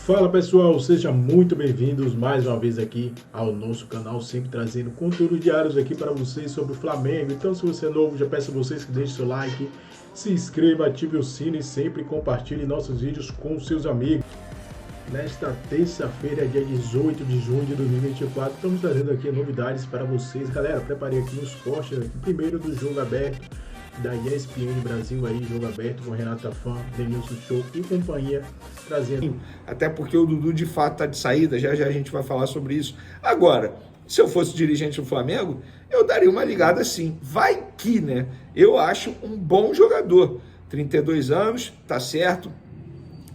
Fala pessoal, sejam muito bem-vindos mais uma vez aqui ao nosso canal, sempre trazendo conteúdos diários aqui para vocês sobre o Flamengo. Então, se você é novo, já peço a vocês que deixem seu like, se inscreva, ative o sino e sempre compartilhe nossos vídeos com seus amigos. Nesta terça-feira, dia 18 de junho de 2024, estamos trazendo aqui novidades para vocês. Galera, preparei aqui uns cortes aqui, primeiro do jogo aberto da ESPN Brasil aí, jogo aberto com Renata Fã, Denilson Show e companhia, trazendo. Até porque o Dudu de fato está de saída, já já a gente vai falar sobre isso. Agora, se eu fosse dirigente do Flamengo, eu daria uma ligada assim. Vai que, né? Eu acho um bom jogador. 32 anos, tá certo.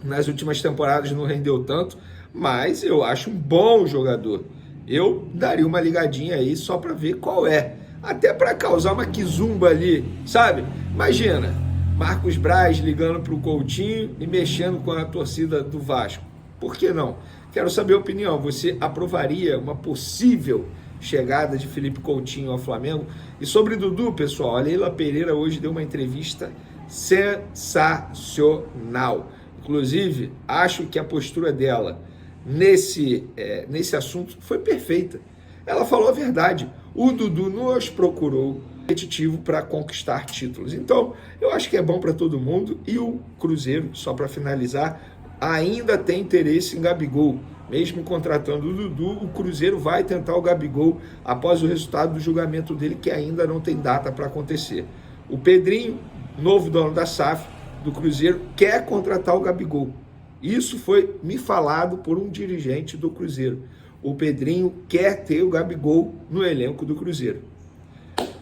Nas últimas temporadas não rendeu tanto, mas eu acho um bom jogador. Eu daria uma ligadinha aí só para ver qual é. Até para causar uma quizumba ali, sabe? Imagina, Marcos Braz ligando para o Coutinho e mexendo com a torcida do Vasco. Por que não? Quero saber a opinião. Você aprovaria uma possível chegada de Felipe Coutinho ao Flamengo? E sobre Dudu, pessoal, a Leila Pereira hoje deu uma entrevista sensacional. Inclusive, acho que a postura dela nesse assunto foi perfeita. Ela falou a verdade. O Dudu nos procurou competitivo para conquistar títulos. Então, eu acho que é bom para todo mundo. E o Cruzeiro, só para finalizar, ainda tem interesse em Gabigol. Mesmo contratando o Dudu, o Cruzeiro vai tentar o Gabigol após o resultado do julgamento dele, que ainda não tem data para acontecer. O Pedrinho, novo dono da SAF, do Cruzeiro, quer contratar o Gabigol. Isso foi me falado por um dirigente do Cruzeiro. O Pedrinho quer ter o Gabigol no elenco do Cruzeiro.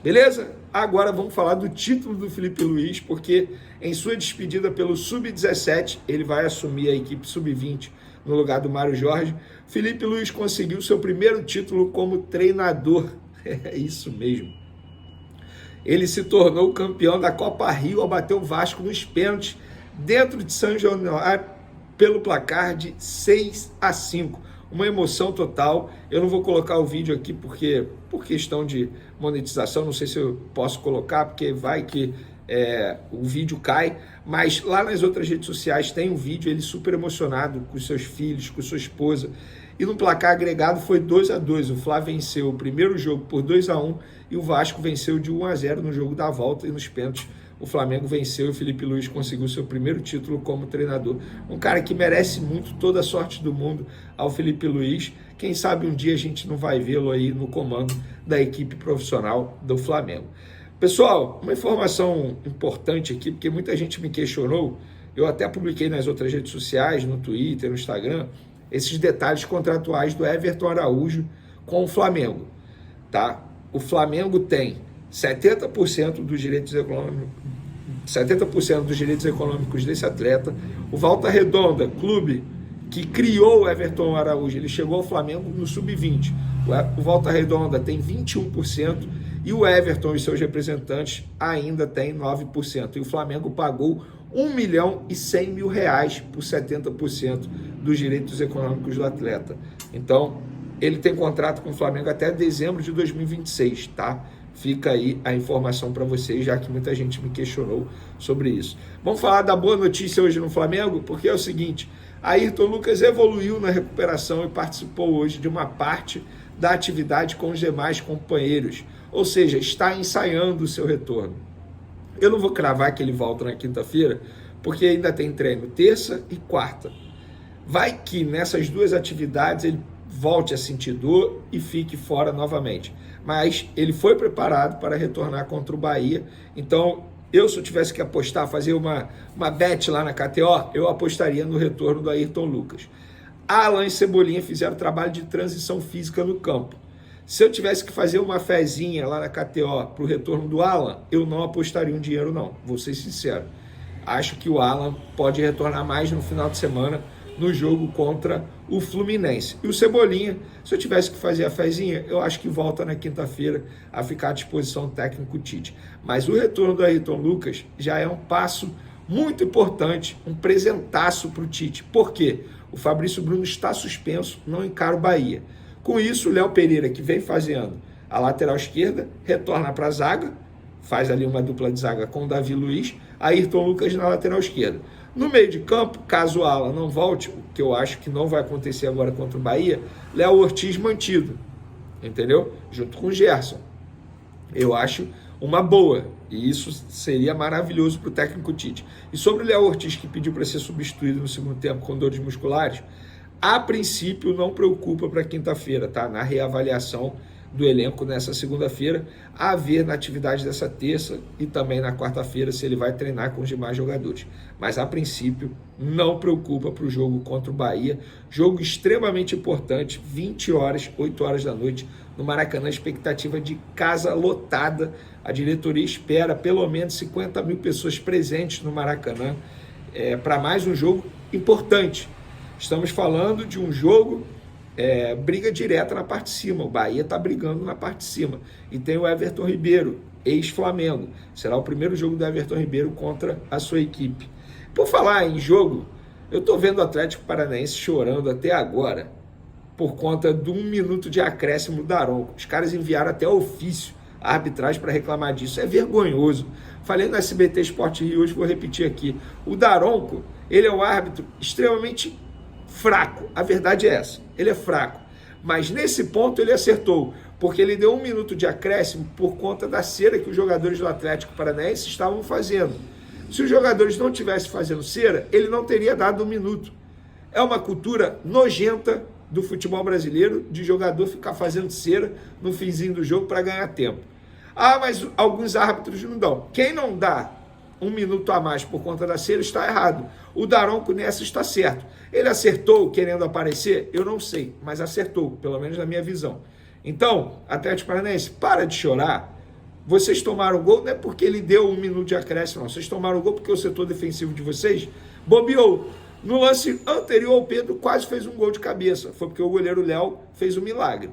Beleza? Agora vamos falar do título do Felipe Luiz, porque em sua despedida pelo Sub-17, ele vai assumir a equipe Sub-20 no lugar do Mário Jorge. Felipe Luiz conseguiu seu primeiro título como treinador. É isso mesmo. Ele se tornou campeão da Copa Rio ao bater o Vasco nos pênaltis dentro de São Januário pelo placar de 6-5. Uma emoção total. Eu não vou colocar o vídeo aqui porque por questão de monetização, não sei se eu posso colocar, porque vai que o vídeo cai, mas lá nas outras redes sociais tem um vídeo, ele super emocionado com seus filhos, com sua esposa, e no placar agregado foi 2-2, o Fla venceu o primeiro jogo por 2-1 e o Vasco venceu de 1-0 no jogo da volta, e nos pênaltis o Flamengo venceu e o Felipe Luiz conseguiu seu primeiro título como treinador. Um cara que merece muito, toda a sorte do mundo ao Felipe Luiz. Quem sabe um dia a gente não vai vê-lo aí no comando da equipe profissional do Flamengo. Pessoal, uma informação importante aqui, porque muita gente me questionou, eu até publiquei nas outras redes sociais, no Twitter, no Instagram, esses detalhes contratuais do Everton Araújo com o Flamengo. Tá? O Flamengo tem 70% dos direitos econômicos desse atleta. O Volta Redonda, clube que criou o Everton Araújo, ele chegou ao Flamengo no Sub-20. O Volta Redonda tem 21% e o Everton e seus representantes ainda têm 9%. E o Flamengo pagou R$1.100.000 por 70% dos direitos econômicos do atleta. Então, ele tem contrato com o Flamengo até dezembro de 2026, tá? Fica aí a informação para vocês, já que muita gente me questionou sobre isso. Vamos falar da boa notícia hoje no Flamengo, porque é o seguinte, Ayrton Lucas evoluiu na recuperação e participou hoje de uma parte da atividade com os demais companheiros, ou seja, está ensaiando o seu retorno. Eu não vou cravar que ele volta na quinta-feira, porque ainda tem treino terça e quarta. Vai que nessas duas atividades ele volte a sentir dor e fique fora novamente. Mas ele foi preparado para retornar contra o Bahia. Então, se eu tivesse que apostar, fazer uma bet lá na KTO, eu apostaria no retorno do Ayrton Lucas. Alan e Cebolinha fizeram trabalho de transição física no campo. Se eu tivesse que fazer uma fezinha lá na KTO para o retorno do Alan, eu não apostaria um dinheiro não, vou ser sincero. Acho que o Alan pode retornar mais no final de semana no jogo contra o Fluminense. E o Cebolinha, se eu tivesse que fazer a fezinha, eu acho que volta na quinta-feira a ficar à disposição técnico Tite. Mas o retorno do Ayrton Lucas já é um passo muito importante, um presentaço para o Tite. Por quê? O Fabrício Bruno está suspenso, não encara o Bahia. Com isso, o Léo Pereira, que vem fazendo a lateral esquerda, retorna para a zaga, faz ali uma dupla de zaga com o Davi Luiz, Ayrton Lucas na lateral esquerda. No meio de campo, caso o Alan não volte, o que eu acho que não vai acontecer agora contra o Bahia, Léo Ortiz mantido, entendeu? Junto com o Gerson. Eu acho uma boa, e isso seria maravilhoso para o técnico Tite. E sobre o Léo Ortiz, que pediu para ser substituído no segundo tempo com dores musculares, a princípio não preocupa para quinta-feira, tá? Na reavaliação do elenco nessa segunda-feira, a ver na atividade dessa terça e também na quarta-feira se ele vai treinar com os demais jogadores. Mas a princípio não preocupa para o jogo contra o Bahia, jogo extremamente importante, 20 horas, 8 horas da noite, no Maracanã, expectativa de casa lotada. A diretoria espera pelo menos 50 mil pessoas presentes no Maracanã para mais um jogo importante. Estamos falando de um jogo briga direta na parte de cima. O Bahia está brigando na parte de cima. E tem o Everton Ribeiro, ex-Flamengo. Será o primeiro jogo do Everton Ribeiro contra a sua equipe. Por falar em jogo, eu estou vendo o Atlético Paranaense chorando até agora por conta de 1 minuto de acréscimo do Daronco. Os caras enviaram até ofício a arbitragem para reclamar disso. É vergonhoso. Falei no SBT Sport Rio, hoje vou repetir aqui. O Daronco, ele é um árbitro extremamente fraco. A verdade é essa. Ele é fraco. Mas nesse ponto ele acertou, porque ele deu 1 minuto de acréscimo por conta da cera que os jogadores do Atlético Paranaense estavam fazendo. Se os jogadores não estivessem fazendo cera, ele não teria dado 1 minuto. É uma cultura nojenta do futebol brasileiro, de jogador ficar fazendo cera no finzinho do jogo para ganhar tempo. Ah, mas alguns árbitros não dão. Quem não dá 1 minuto a mais por conta da cera está errado. O Daronco nessa está certo. Ele acertou querendo aparecer? Eu não sei, mas acertou, pelo menos na minha visão. Então, Atlético Paranaense, para de chorar. Vocês tomaram o gol não é porque ele deu 1 minuto de acréscimo, não. Vocês tomaram o gol porque o setor defensivo de vocês bobeou. No lance anterior, o Pedro quase fez um gol de cabeça. Foi porque o goleiro Léo fez um milagre.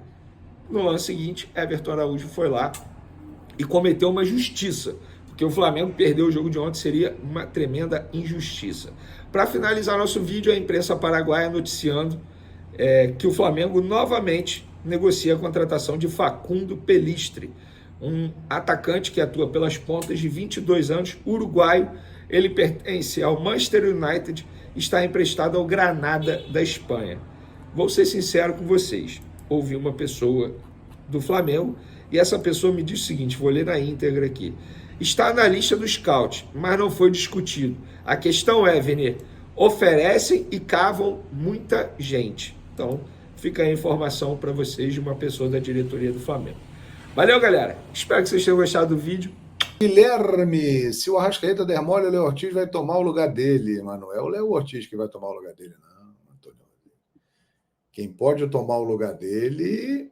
No lance seguinte, Everton Araújo foi lá e cometeu uma justiça. Porque o Flamengo perdeu o jogo de ontem, seria uma tremenda injustiça. Para finalizar nosso vídeo, a imprensa paraguaia noticiando que o Flamengo novamente negocia a contratação de Facundo Pelistri, um atacante que atua pelas pontas de 22 anos, uruguaio. Ele pertence ao Manchester United, está emprestado ao Granada da Espanha. Vou ser sincero com vocês, ouvi uma pessoa do Flamengo e essa pessoa me disse o seguinte, vou ler na íntegra aqui. Está na lista do scout, mas não foi discutido. A questão é, Venê, oferecem e cavam muita gente. Então, fica aí a informação para vocês de uma pessoa da diretoria do Flamengo. Valeu, galera. Espero que vocês tenham gostado do vídeo. Guilherme, se o Arrascaeta der mole, o Léo Ortiz vai tomar o lugar dele. Mas não é o Léo Ortiz que vai tomar o lugar dele, não, Antônio. Quem pode tomar o lugar dele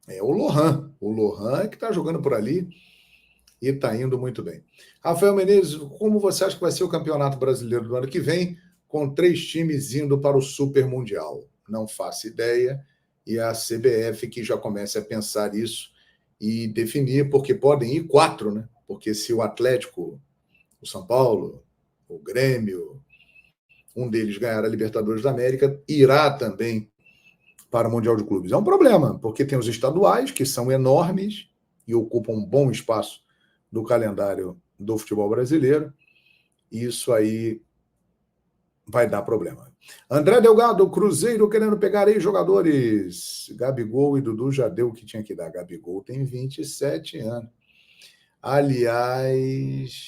é o Lohan. O Lohan que está jogando por ali e está indo muito bem. Rafael Menezes, como você acha que vai ser o Campeonato Brasileiro do ano que vem, com 3 times indo para o Super Mundial? Não faço ideia. E a CBF que já começa a pensar isso e definir, porque podem ir 4, né? Porque se o Atlético, o São Paulo, o Grêmio, um deles ganhar a Libertadores da América, irá também para o Mundial de Clubes. É um problema, porque tem os estaduais, que são enormes e ocupam um bom espaço do calendário do futebol brasileiro, e isso aí vai dar problema. André Delgado, Cruzeiro querendo pegar aí jogadores. Gabigol e Dudu já deu o que tinha que dar. Gabigol tem 27 anos. Aliás,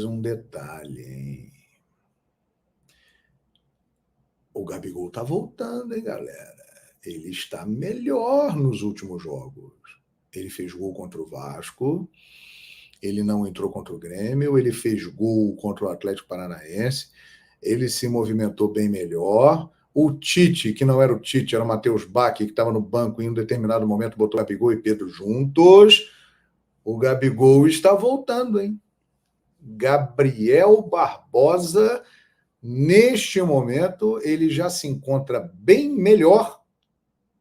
um detalhe, hein? O Gabigol tá voltando, hein, galera? Ele está melhor nos últimos jogos. Ele fez gol contra o Vasco, ele não entrou contra o Grêmio, ele fez gol contra o Atlético Paranaense, ele se movimentou bem melhor. O Tite, que não era o Tite, era o Matheus Bach, que estava no banco e em um determinado momento botou Gabigol e Pedro juntos. O Gabigol está voltando, hein? Gabriel Barbosa, neste momento, ele já se encontra bem melhor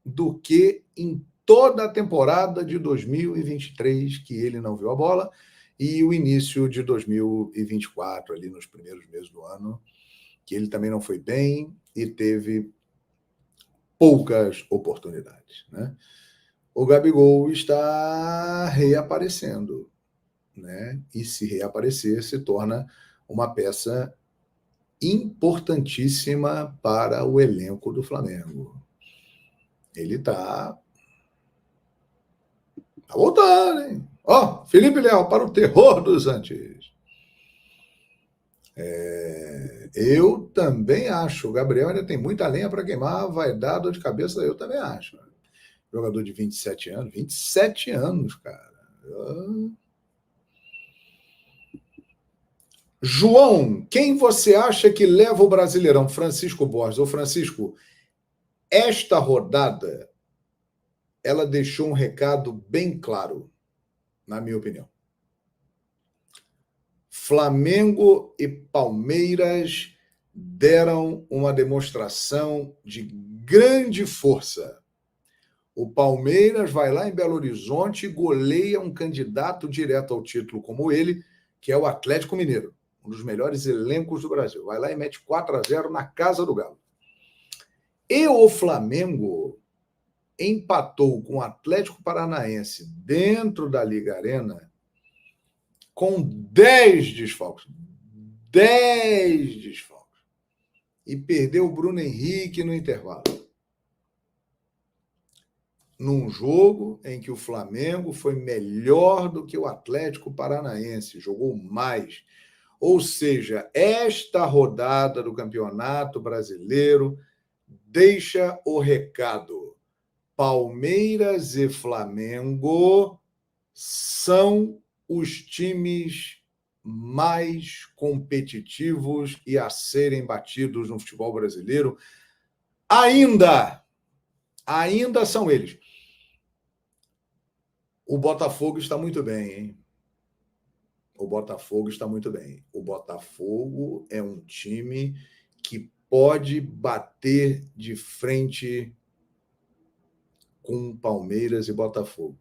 do que em toda a temporada de 2023, que ele não viu a bola, e o início de 2024, ali nos primeiros meses do ano, que ele também não foi bem e teve poucas oportunidades, né? O Gabigol está reaparecendo. né? E se reaparecer, se torna uma peça importantíssima para o elenco do Flamengo. Ele está voltando, hein? Ó, Felipe Leal para o terror dos Antes. Eu também acho. O Gabriel ainda tem muita lenha para queimar, vai dar dor de cabeça, eu também acho. Jogador de 27 anos. 27 anos, cara. João, quem você acha que leva o Brasileirão? Francisco Borges. Ô, Francisco, esta rodada, ela deixou um recado bem claro, na minha opinião. Flamengo e Palmeiras deram uma demonstração de grande força. O Palmeiras vai lá em Belo Horizonte e goleia um candidato direto ao título como ele, que é o Atlético Mineiro, um dos melhores elencos do Brasil. Vai lá e mete 4-0 na casa do Galo. E o Flamengo empatou com o Atlético Paranaense dentro da Liga Arena com 10 desfalques. 10 desfalques. E perdeu o Bruno Henrique no intervalo. Num jogo em que o Flamengo foi melhor do que o Atlético Paranaense, jogou mais. Ou seja, esta rodada do Campeonato Brasileiro deixa o recado. Palmeiras e Flamengo são os times mais competitivos e a serem batidos no futebol brasileiro. Ainda são eles. O Botafogo está muito bem, hein? O Botafogo está muito bem. O Botafogo é um time que pode bater de frente com Palmeiras e Botafogo,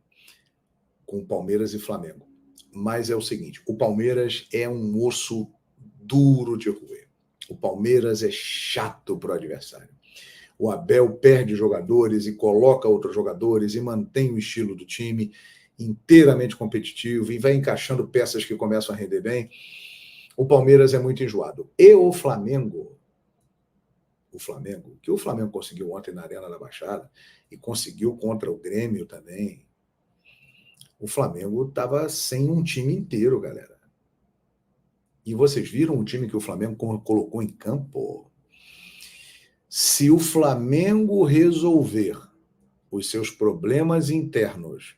com Palmeiras e Flamengo. Mas é o seguinte, o Palmeiras é um osso duro de roer. O Palmeiras é chato para o adversário. O Abel perde jogadores e coloca outros jogadores e mantém o estilo do time inteiramente competitivo e vai encaixando peças que começam a render bem. O Palmeiras é muito enjoado. E o Flamengo, que o Flamengo conseguiu ontem na Arena da Baixada e conseguiu contra o Grêmio também. O Flamengo estava sem um time inteiro, galera. E vocês viram o time que o Flamengo colocou em campo? Se o Flamengo resolver os seus problemas internos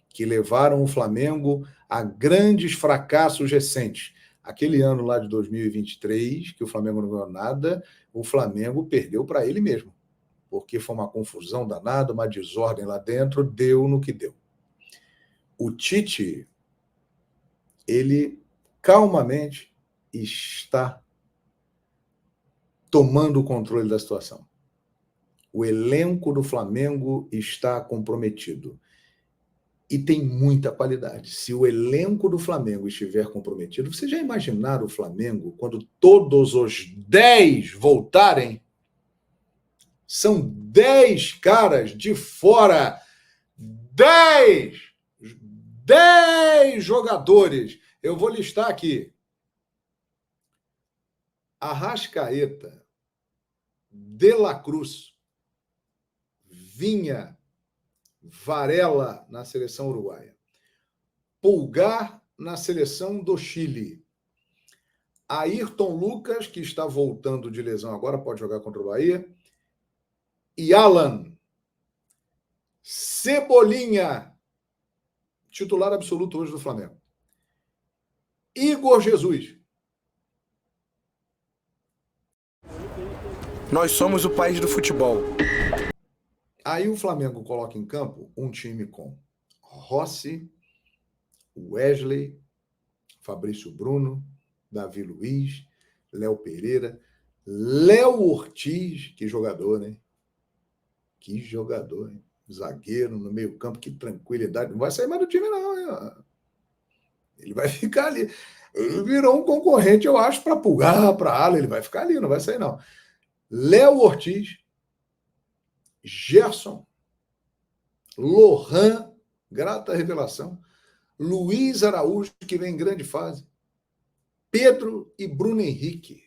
que levaram o Flamengo a grandes fracassos recentes, aquele ano lá de 2023, que o Flamengo não ganhou nada, o Flamengo perdeu para ele mesmo, porque foi uma confusão danada, uma desordem lá dentro, deu no que deu. O Tite, ele calmamente está tomando o controle da situação. O elenco do Flamengo está comprometido. E tem muita qualidade. Se o elenco do Flamengo estiver comprometido, vocês já imaginaram o Flamengo quando todos os 10 voltarem? São 10 caras de fora. 10 jogadores. Eu vou listar aqui. Arrascaeta, De La Cruz, Vinha, Varela na seleção uruguaia, Pulgar na seleção do Chile, Ayrton Lucas, que está voltando de lesão agora, pode jogar contra o Bahia, e Alan, Cebolinha, titular absoluto hoje do Flamengo, Igor Jesus. Nós somos o país do futebol. Aí o Flamengo coloca em campo um time com Rossi, Wesley, Fabrício Bruno, Davi Luiz, Léo Pereira, Léo Ortiz, que jogador, né? Que jogador, hein? Zagueiro no meio campo, que tranquilidade. Não vai sair mais do time, não. Hein? Ele vai ficar ali. Ele virou um concorrente, eu acho, para Pulgar, para Ala. Ele vai ficar ali, não vai sair, não. Léo Ortiz, Gerson, Lohan, grata revelação, Luiz Araújo, que vem em grande fase. Pedro e Bruno Henrique.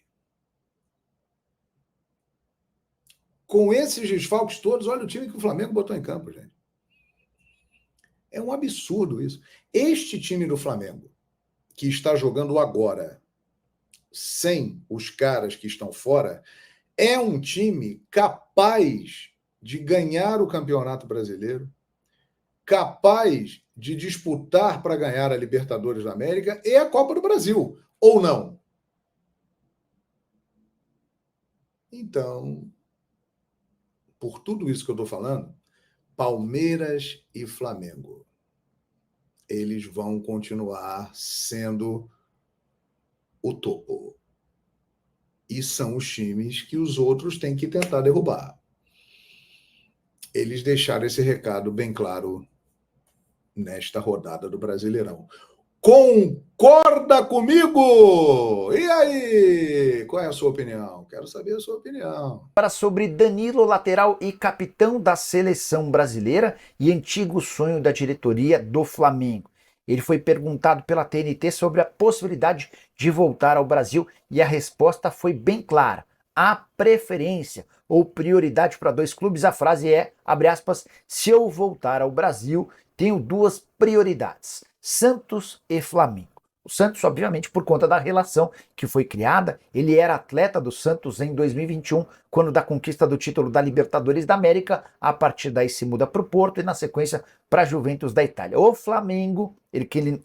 Com esses desfalques todos, olha o time que o Flamengo botou em campo, gente. É um absurdo isso. Este time do Flamengo, que está jogando agora, sem os caras que estão fora, é um time capaz de ganhar o Campeonato Brasileiro, capaz de disputar para ganhar a Libertadores da América e a Copa do Brasil, ou não? Então, por tudo isso que eu estou falando, Palmeiras e Flamengo, eles vão continuar sendo o topo. E são os times que os outros têm que tentar derrubar. Eles deixaram esse recado bem claro nesta rodada do Brasileirão. Concorda comigo? E aí? Qual é a sua opinião? Quero saber a sua opinião. Agora sobre Danilo, lateral e capitão da seleção brasileira e antigo sonho da diretoria do Flamengo. Ele foi perguntado pela TNT sobre a possibilidade de voltar ao Brasil e a resposta foi bem clara. A preferência ou prioridade para dois clubes, a frase é, abre aspas, se eu voltar ao Brasil, tenho duas prioridades, Santos e Flamengo. O Santos, obviamente, por conta da relação que foi criada, ele era atleta do Santos em 2021, quando da conquista do título da Libertadores da América, a partir daí se muda para o Porto e na sequência para a Juventus da Itália. O Flamengo,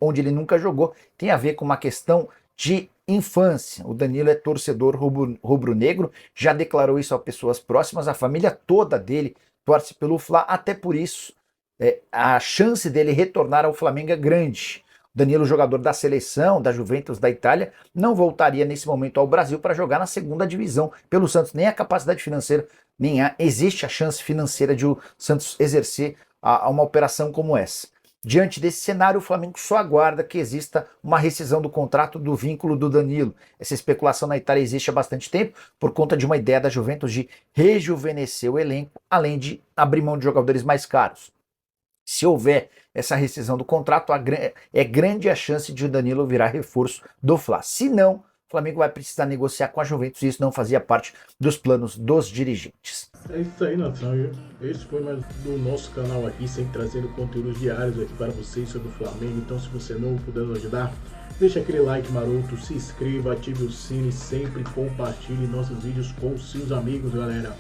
onde ele nunca jogou, tem a ver com uma questão de infância. O Danilo é torcedor rubro-negro, já declarou isso a pessoas próximas, a família toda dele torce pelo Fla, até por isso a chance dele retornar ao Flamengo é grande. Danilo, jogador da seleção, da Juventus da Itália, não voltaria nesse momento ao Brasil para jogar na segunda divisão pelo Santos. Nem a capacidade financeira, existe a chance financeira de o Santos exercer uma operação como essa. Diante desse cenário, o Flamengo só aguarda que exista uma rescisão do contrato do vínculo do Danilo. Essa especulação na Itália existe há bastante tempo por conta de uma ideia da Juventus de rejuvenescer o elenco, além de abrir mão de jogadores mais caros. Se houver essa rescisão do contrato, é grande a chance de o Danilo virar reforço do Fla. Se não, o Flamengo vai precisar negociar com a Juventus e isso não fazia parte dos planos dos dirigentes. É isso aí, nação. Esse foi mais do nosso canal aqui, sempre trazendo conteúdos diários aqui para vocês sobre o Flamengo. Então, se você não puder nos ajudar, deixa aquele like maroto, se inscreva, ative o sino e sempre compartilhe nossos vídeos com seus amigos, galera.